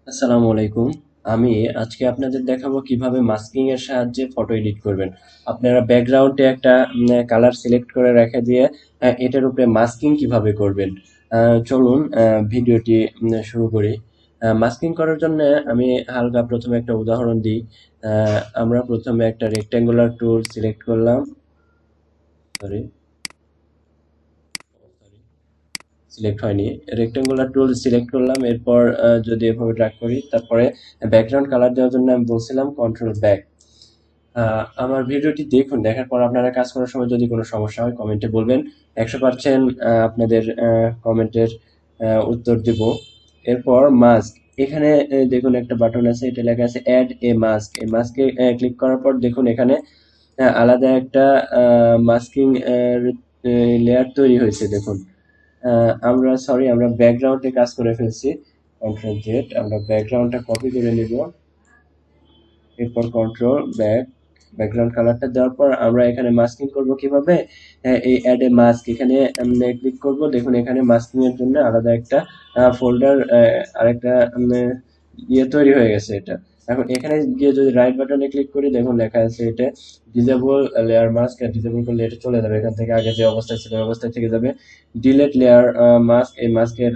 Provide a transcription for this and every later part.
আসসালামু আলাইকুম। আমি আজকে আপনাদের দেখাবো কিভাবে মাস্কিং এর সাহায্যে ফটো এডিট করবেন। আপনারা ব্যাকগ্রাউন্ডে একটা কালার সিলেক্ট করে রেখে দিয়ে এটার উপরে মাস্কিং কিভাবে করবেন। চলুন ভিডিওটি শুরু করি। মাস্কিং করার জন্য আমি হালকা প্রথমে একটা উদাহরণ দিই। আমরা প্রথমে একটা রেক্ট্যাঙ্গুলার টুল সিলেক্ট করলাম। সরি, সিলেক্ট হয়নি। রেক্টেঙ্গুলার টুল সিলেক্ট করলাম, এরপর যদি এভাবে ড্র্যাগ করি, তারপরে ব্যাকগ্রাউন্ড কালার দেওয়ার জন্য আমি বলছিলাম কন্ট্রোল ব্যাক। আমার ভিডিওটি দেখুন, দেখার পর আপনারা কাজ করার সময় যদি কোনো সমস্যা হয় কমেন্টে বলবেন। 100% আপনাদের কমেন্টের উত্তর দিব। এরপর মাস্ক, এখানে দেখুন একটা বাটন আছে, এটা লেখা আছে অ্যাড এ মাস্ক। এই মাস্কে ক্লিক করার পর দেখুন এখানে আলাদা একটা মাস্কিং লেয়ার তৈরি হয়েছে। দেখুন আমরা ব্যাকগ্রাউন্ডে কাজ করে ফেলছি। কন্ট্রোল জেড, আমরা ব্যাকগ্রাউন্ডটা কপি করে নিব, এরপর কন্ট্রোল ব্যাক। ব্যাকগ্রাউন্ড কালারটা দেওয়ার পর আমরা এখানে মাস্কিং করব কিভাবে। এই অ্যাড এ মাস্ক এখানে ক্লিক করব। দেখুন এখানে মাস্কিং এর জন্য আলাদা একটা ফোল্ডার, আরেকটা ইয়ে তৈরি হয়ে গেছে। এটা এখন এখানে গিয়ে যদি রাইট বাটনে ক্লিক করি, দেখুন লেখা আছে এটা ডিসেবল লেয়ার মাস্ক। ডিসেবল করলে এটা চলে যাবে, এখান থেকে আগে যে অবস্থায় ছিল ওই অবস্থায় থেকে যাবে। ডিলেট লেয়ার মাস্ক, এই মাস্কের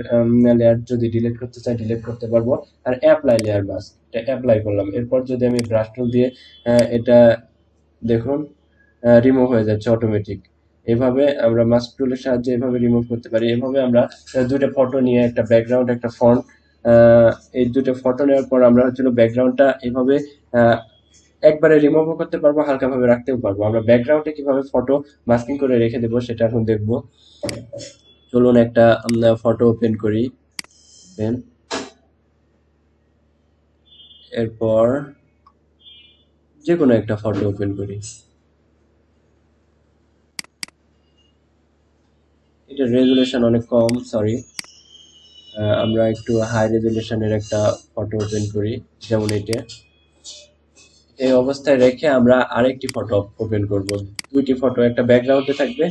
লেয়ার যদি ডিলিট করতে চাই ডিলিট করতে পারবো। আর অ্যাপ্লাই লেয়ার মাস্ক, এটা অ্যাপ্লাই করলাম। এরপর যদি আমি ব্রাশ টুল দিয়ে এটা দেখুন রিমুভ হয়ে যাচ্ছে অটোমেটিক। এভাবে আমরা মাস্ক টুলের সাহায্যে এভাবে রিমুভ করতে পারি। এভাবে আমরা দুটো ফটো নিয়ে, একটা ব্যাকগ্রাউন্ড একটা ফন্ট, এই দুটো ফটো নেওয়ার পর আমরা হচ্ছিল ব্যাকগ্রাউন্ডটা এভাবে আহ, একবারে রিমুভও করতে পারবো, হালকাভাবে রাখতেও পারবো। আমরা ব্যাকগ্রাউন্ডে কিভাবে ফটো মাস্কিং করে রেখে দেবো সেটা এখন দেখবো। চলুন একটা ফটো ওপেন করি। পেন, এরপর যে কোনো একটা ফটো ওপেন করি। এটা রেজুলেশন অনেক কম, সরি। আমরা একটু হাই রেজুলেশনের একটা ফটো ওপেন করি, যেমন এটা। এই অবস্থায় রেখে আমরা আরেকটি ফটো ওপেন করব। দুইটি ফটো, একটা ব্যাকগ্রাউন্ডে থাকবে,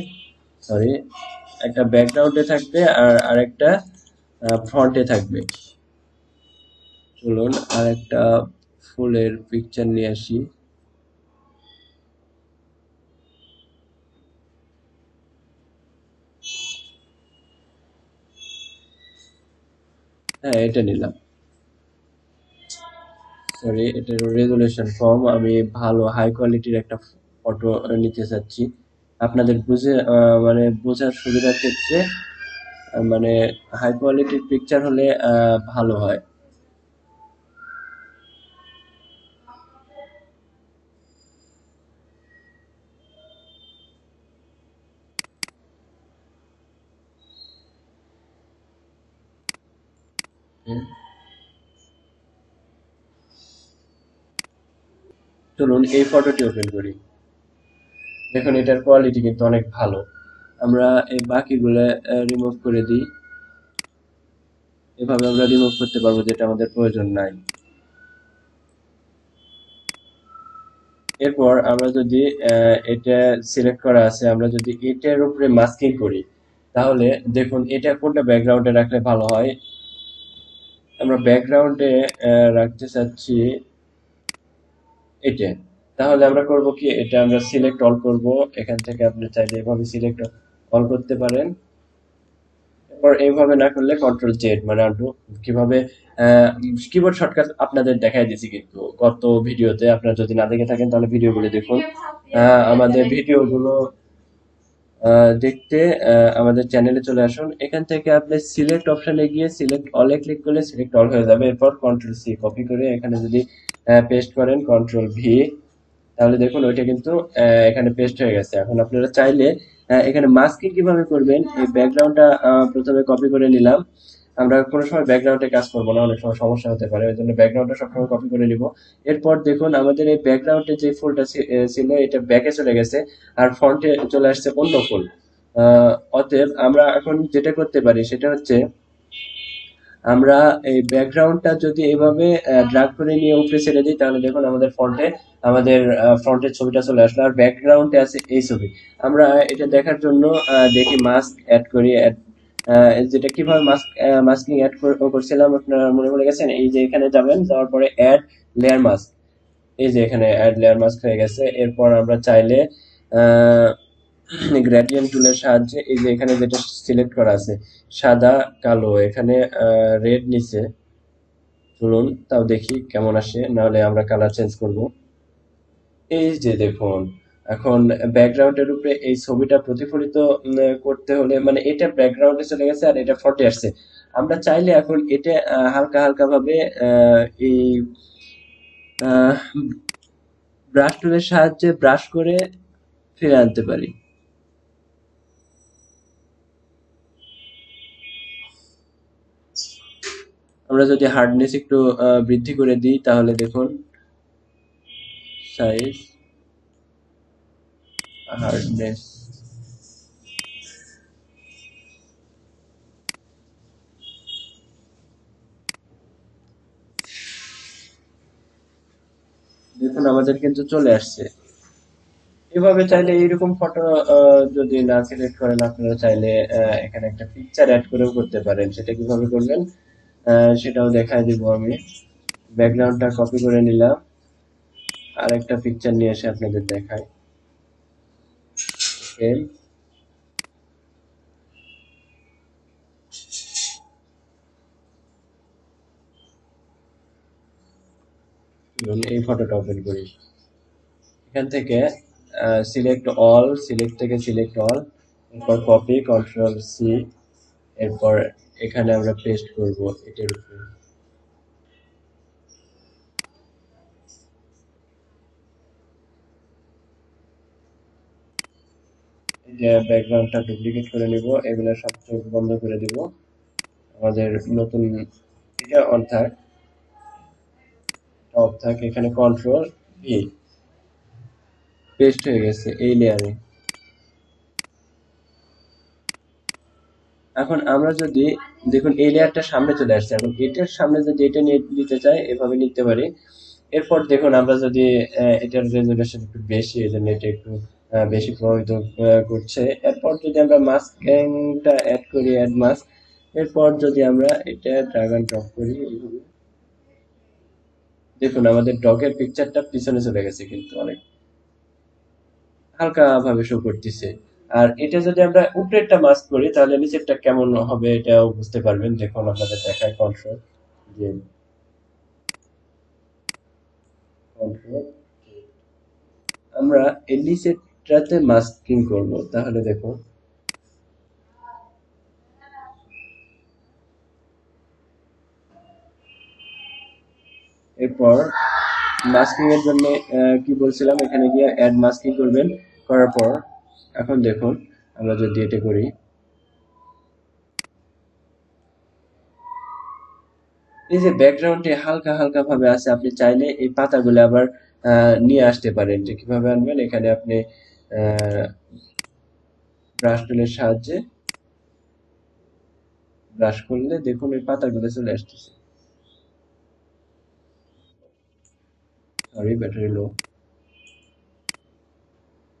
সরি, একটা ব্যাকগ্রাউন্ডে থাকবে আর আরেকটা ফ্রন্টে থাকবে। চলুন আরেকটা ফুলের পিকচার নিয়ে আসি। হ্যাঁ, এটা নিলাম। সরি, এটার রেজুলেশন কম, আমি ভালো হাই কোয়ালিটির একটা ফটো নিতে চাচ্ছি। আপনাদের বুঝে মানে বোঝার সুবিধার ক্ষেত্রে মানে হাই কোয়ালিটির পিকচার হলে ভালো হয়। হুম। চলুন এই ফটোটি ওপেন করি। দেখুন এটার কোয়ালিটি কিন্তু অনেক ভালো। আমরা এই বাকিগুলো রিমুভ করে দিই। এভাবে আমরা রিমুভ করতে পারবো যেটা আমাদের প্রয়োজন নাই। এরপর আমরা যদি এটা সিলেক্ট করা আছে, আমরা যদি এটার উপরে মাস্কিং করি, তাহলে দেখুন এটা কোনটা ব্যাকগ্রাউন্ডে রাখলে ভালো হয়। আমরা ব্যাকগ্রাউন্ডে রাখতে চাচ্ছি এটা। তাহলে আমরা করব কি, এটা আমরা সিলেক্ট অল করব। এখান থেকে আপনি চাইলে এভাবে সিলেক্ট অল করতে পারেন। এরপর এইভাবে না করলে কন্ট্রোল জেড মানে আনডু। কিভাবে কিবোর্ড শর্টকাট আপনাদের দেখাই দিয়েছি কিন্তু গত ভিডিওতে। আপনারা যদি না দেখে থাকেন তাহলে ভিডিওগুলো দেখুন। আমাদের ভিডিওগুলো দেখতে আমাদের চ্যানেলে চলে আসুন। এখান থেকে আপনি সিলেক্ট অপশনে গিয়ে সিলেক্ট অলে ক্লিক করলে সিলেক্ট অল হয়ে যাবে। এরপর কন্ট্রোল সি কপি করে এখানে যদি পেস্ট করেন, কন্ট্রোল ভি, তাহলে দেখুন ওইটা কিন্তু এখানে পেস্ট হয়ে গেছে। এখন আপনারা চাইলে এখানে মাস্কিং কিভাবে করবেন, এই ব্যাকগ্রাউন্ডটা প্রথমে কপি করে নিলাম। আমরা কোনো সময় ব্যাকগ্রাউন্ডে কাজ করবো না, অনেক সময় সমস্যা হতে পারে, ওই জন্য ব্যাকগ্রাউন্ডটা সবসময় কপি করে নিব। এরপর দেখুন আমাদের এই ব্যাকগ্রাউন্ডে যে ফুলটা ছিল এটা ব্যাকে চলে গেছে, আর ফ্রন্টে চলে আসছে অন্য ফুল। অতএব আমরা এখন যেটা করতে পারি সেটা হচ্ছে, আমরা এই ব্যাকগ্রাউন্ডটা যদি এভাবে ড্রাগ করে নিয়ে উপরে ছেড়ে দিই, তাহলে দেখুন আমাদের আমাদের ফ্রন্টের ছবিটা চলে আসলো, আর ব্যাকগ্রাউন্ডে আছে এই ছবি। আমরা এটা দেখার জন্য দেখি মাস্ক অ্যাড করি। যেটা কিভাবে মাস্কিং অ্যাড করছিলাম আপনারা মনে পড়ে গেছেন? এই যে এখানে যাবেন, যাওয়ার পরে অ্যাড লেয়ার মাস্ক, এই যে এখানে অ্যাড লেয়ার মাস্ক হয়ে গেছে। এরপর আমরা চাইলে গ্রেডিয়েন্ট টুলের সাহায্যে এই যে এখানে যেটা সিলেক্ট করা আছে সাদা কালো, এখানে রেড নিচে, চলুন তাও দেখি কেমন আসে, নাহলে আমরা কালার চেঞ্জ করব। এই যে দেখুন, এখন ব্যাকগ্রাউন্ডের উপরে এই ছবিটা প্রতিফলিত করতে হলে, মানে এটা ব্যাকগ্রাউন্ডে চলে গেছে আর এটা ফ্রন্টে আসছে। আমরা চাইলে এখন এটা হালকা হালকা ভাবে এই ব্রাশ টুলের সাহায্যে ব্রাশ করে ফিরে আনতে পারি। আমরা যদি হার্ডনেস একটু বৃদ্ধি করে দিই তাহলে দেখুন, সাইজ, হার্ডনেস, দেখুন আমাদের কিন্তু চলে আসছে। এভাবে চাইলে এইরকম ফটো যদি না সিলেক্ট করেন, আপনারা চাইলে এখানে একটা পিকচার অ্যাড করেও করতে পারেন। সেটা কিভাবে করবেন সেটাও দেখায় দিব আমি। ব্যাকগ্রাউন্ডটা কপি করে নিলাম, আর একটা পিকচার নিয়ে এসে আপনাদের দেখাই। ওকে, এই ফটোটা ওপেন করি। এখান থেকে সিলেক্ট অল, সিলেক্ট থেকে সিলেক্ট অল, এরপর কপি, কন্ট্রোল সি, এরপর এখানে আমরা পেস্ট করব এটার উপরে। যে ব্যাকগ্রাউন্ডটা ডুপ্লিকেট করে নিব, এগুলো সব চোখ বন্ধ করে দিব। আমাদের নতুন এটা অন থাক, অফ থাক, এখানে কন্ট্রোল ভি, পেস্ট হয়ে গেছে এই লেয়ারে। এখন আমরা যদি দেখুন এই লেয়ারটা সামনে চলে আসছে, এখন এটার সামনে যদি এটা নিয়ে নিতে চাই এভাবে নিতে পারি। এরপর দেখুন আমরা যদি এটার রেজুলেশন একটু বেশি, এই জন্য এটা একটু বেশি প্রভাবিত করছে। এরপর যদি আমরা মাস্কিংটা অ্যাড করি, অ্যাড মাস্ক, এরপর যদি আমরা এটা ড্র্যাগ এন্ড ড্রপ করি এইভাবে, দেখুন আমাদের ডগের পিকচারটা পিছনে চলে গেছে, কিন্তু অনেক হালকা ভাবে শো করতেছে। আর এটা যদি আমরা উপরেরটা মাস্ক করি তাহলে নিচেরটা কেমন হবে এটাও বুঝতে পারবেন। দেখুন আপনাদের দেখায়, কন্ট্রোল যে, কন্ট্রোল, আমরা এই নিচেরটাতে মাস্কিং করব, তাহলে দেখুন এরপর মাস্কিং এর জন্য কি বলছিলাম, এখানে গিয়ে অ্যাড মাস্কিং করবেন, করার পর এখন দেখুন আমরা যদি এটা করি, এই যে ব্যাকগ্রাউন্ডে হালকা হালকা ভাবে আছে, আপনি চাইলে এই পাতাগুলো আবার নিয়ে আসতে পারেন। যে কিভাবে আনবেন, এখানে আপনি ব্রাশ টুলের সাহায্যে ব্রাশ করলে দেখুন এই পাতাগুলো চলে আসতেছে। সরি, ব্যাটারি লো।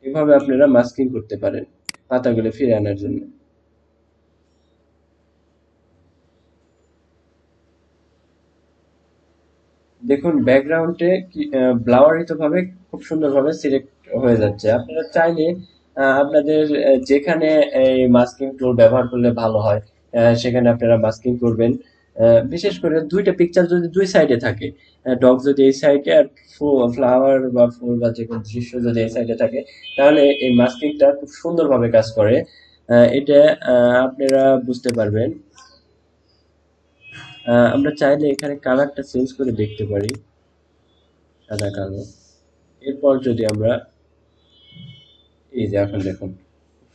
এভাবে আপনারা মাস্কিং করতে পারেন পাতাগুলো ফিরে আনার জন্য। দেখুন ব্যাকগ্রাউন্ডে ব্লাওয়ারিত ভাবে খুব সুন্দরভাবে সিলেক্ট হয়ে যাচ্ছে। আপনারা চাইলে আপনাদের যেখানে এই মাস্কিং টুল ব্যবহার করলে ভালো হয় সেখানে আপনারা মাস্কিং করবেন। বিশেষ করে দুইটা পিকচার যদি দুই সাইডে থাকে, ডগ যদি এই সাইডে আর ফ্লাওয়ার বা ফুল বা যে কোনো দৃশ্য যদি এই সাইডে থাকে, তাহলে এই মাস্কিংটা খুব সুন্দরভাবে কাজ করে। এটা আপনারা বুঝতে পারবেন। আমরা চাইলে এখানে কালারটা চেঞ্জ করে দেখতে পারি, সাদা কালো। এরপর যদি আমরা এই যে এখন দেখুন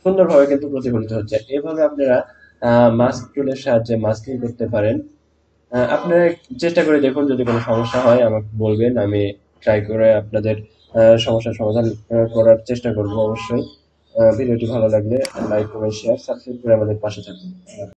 সুন্দরভাবে কিন্তু প্রতিফলিত হচ্ছে। এভাবে আপনারা মাস্ক টুলের সাহায্যে মাস্কিং করতে পারেন। আপনারা চেষ্টা করে দেখুন, যদি কোনো সমস্যা হয় আমাকে বলবেন, আমি ট্রাই করে আপনাদের সমস্যার সমাধান করার চেষ্টা করব অবশ্যই। ভিডিওটি ভালো লাগলে লাইক, কমেন্ট, শেয়ার, সাবস্ক্রাইব করে আমাদের পাশে থাকুন।